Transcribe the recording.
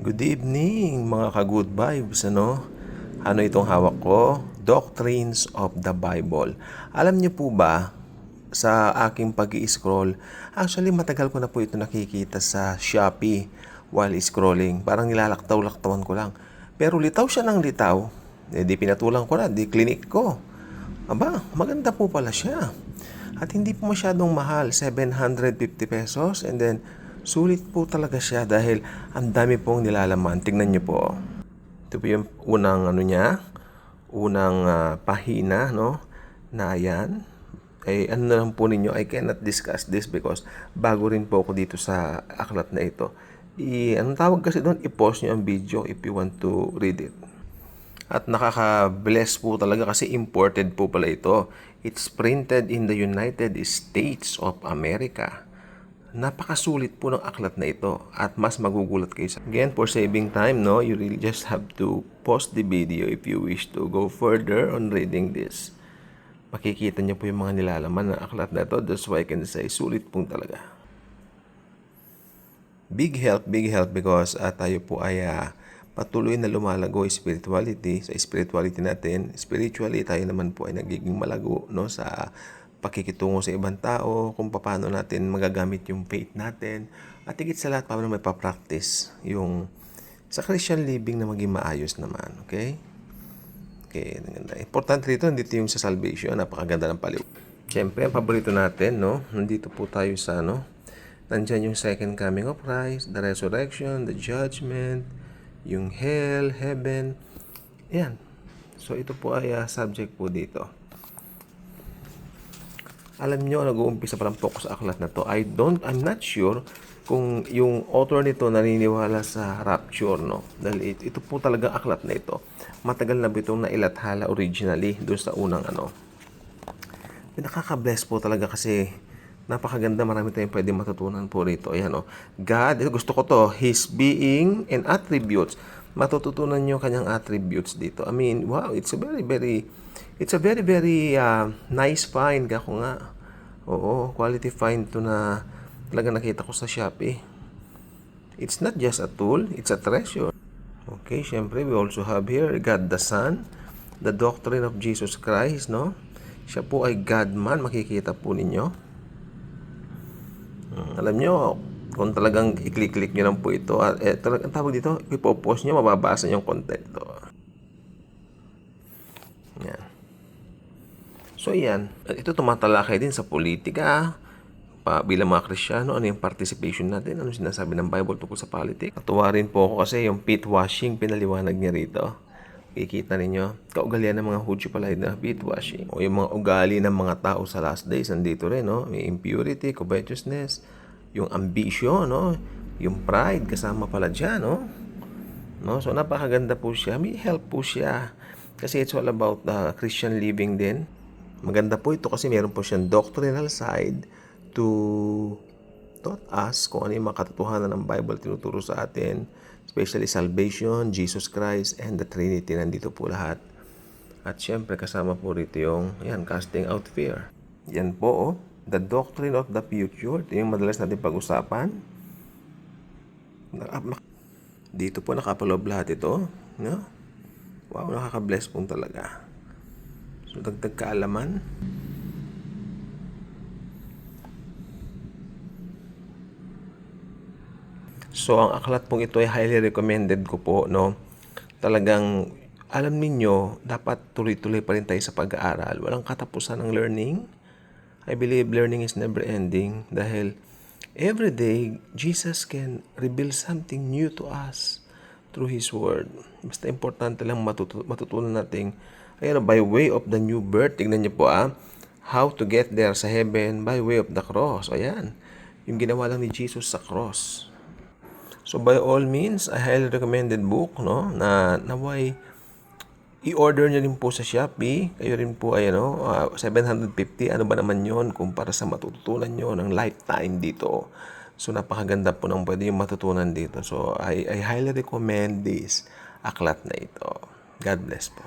Good evening mga ka-good vibes, ano? Ano itong hawak ko? Doctrines of the Bible. Alam niyo po ba, sa aking pag-i-scroll, actually matagal ko na po ito nakikita sa Shopee while scrolling. Parang nilalaktaw-laktawan ko lang. Pero litaw siya ng litaw. Di pinatulang ko na, di clinic ko. Aba, maganda po pala siya. At hindi po masyadong mahal, 750 pesos. And then, sulit po talaga siya dahil ang dami pong nilalaman. Tingnan nyo po. Ito po yung unang unang pahina, no? Na ayan. Ay, ano na lang po ninyo, I cannot discuss this because bago rin po ako dito sa aklat na ito. Anong tawag kasi doon? I-pause nyo ang video if you want to read it. At nakaka-bless po talaga kasi imported po pala ito. It's printed in the United States of America. Napakasulit po ng aklat na ito at mas magugulat kayo. Again, for saving time, no, you really just have to pause the video if you wish to go further on reading this. Makikita niyo po yung mga nilalaman ng aklat na ito. That's why I can say sulit po talaga. Big help because tayo po ay patuloy na lumalago spirituality. Sa spirituality natin, spiritually tayo naman po ay nagiging malago, no, sa pakikitungo sa ibang tao, kung paano natin magagamit yung faith natin, at higit sa lahat, paano may pa-practice yung sa Christian living na maging maayos naman. Okay? Okay, ganda. Importante rito, nandito yung sa salvation, napakaganda ng paliw. Siyempre, ang paborito natin, no, nandito po tayo sa, no, nandyan yung second coming of Christ, the resurrection, the judgment, yung hell, heaven. Yan. So, ito po ay subject po dito. Alam nyo, nag-uumpisa palang po ako sa aklat na to. I'm not sure kung yung author nito naniniwala sa rapture, no? Dahil ito po talaga aklat na ito. Matagal na ba itong nailathala originally doon sa unang ano. Nakaka-bless po talaga kasi napakaganda, marami tayong pwede matutunan po rito. Ayan, oh. God, gusto ko to, His being and attributes. Matututunan nyo kanyang attributes dito. I mean, wow, it's a very nice find. Ako nga. Oo, quality find to na talaga nakita ko sa Shopee. It's not just a tool, it's a treasure. Okay, syempre, we also have here God the Son, the doctrine of Jesus Christ, no? Siya po ay God man, makikita po ninyo. Alam nyo, kung talagang i-click nyo lang po ito, ang tawag dito, ipopost nyo, mababasa yung content to. Yan. So yan, ito tumatalakay din sa politika, bilang mga Kristyano, ano yung participation natin, ano sinasabi ng Bible tungkol sa politics. Natuwa rin po ako kasi yung pit washing, pinaliwanag niya rito. Kikita ninyo, kaugalian ng mga Hudyo pala na pit washing. O yung mga ugali ng mga tao sa last days, nandito rin, no? May impurity, covetousness, yung ambition, no? Yung pride, kasama pala dyan, no? So, napakaganda po siya. May help po siya. Kasi it's all about Christian living din. Maganda po ito kasi meron po siyang doctrinal side to taught us kung ano yung mga katotohanan ng Bible tinuturo sa atin. Especially salvation, Jesus Christ, and the Trinity. Nandito po lahat. At syempre, kasama po rito yung, yan, casting out fear. Yan po, oh, the doctrine of the future. Ito yung madalas natin pag-usapan. Dito po nakapaloob lahat ito. No? Wow, nakaka-bless po talaga. So, dagdag kaalaman. So, ang aklat pong ito ay highly recommended ko po, no? Talagang, alam ninyo, dapat tuloy-tuloy pa rin tayo sa pag-aaral. Walang katapusan ng learning. I believe learning is never ending dahil every day, Jesus can reveal something new to us through His Word. Basta importante lang matutunan natin, ayan, by way of the new birth. Tignan niyo po, how to get there sa heaven by way of the cross. Ayan, yung ginawa lang ni Jesus sa cross. So by all means, a highly recommended book, no, na naway i-order niyo rin po sa Shopee. Kayo rin po ay 750, ano ba naman 'yon kumpara sa matututunan niyo ng lifetime dito. So napakaganda po ng pwede yung matutunan dito. So I highly recommend this aklat na ito. God bless po.